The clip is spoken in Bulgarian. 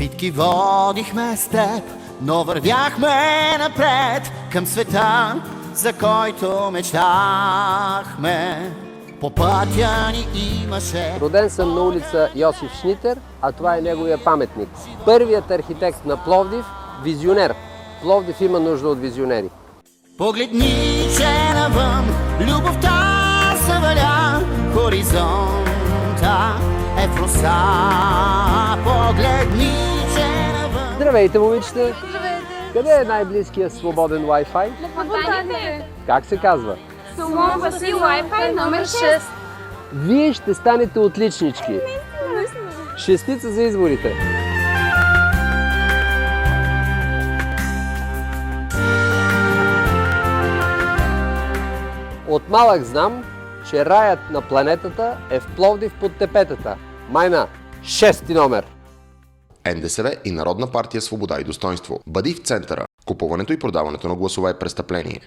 Битки водихме с теб, но вървяхме напред към света, за който мечтахме. По пътя ни имаше. Роден съм на улица Йосиф Шнитер, а това е неговия паметник. Първият архитект на Пловдив – визионер. Пловдив има нужда от визионери. Погледни, че навън любовта се валя, хоризонта е в роса. Погледни, че навън. Здравейте, момичета! Здравейте! Къде е най-близкият свободен Wi-Fi? На фонтаните! Как се казва? Соломон Васил Wi-Fi номер 6. Вие ще станете отличнички. Шестица за изборите. От малък знам, че раят на планетата е в Пловдив под тепетата. Майна, 6 номер. НДСВ и Народна партия Свобода и Достойнство. Бъди в центъра. Купуването и продаването на гласове е престъпление.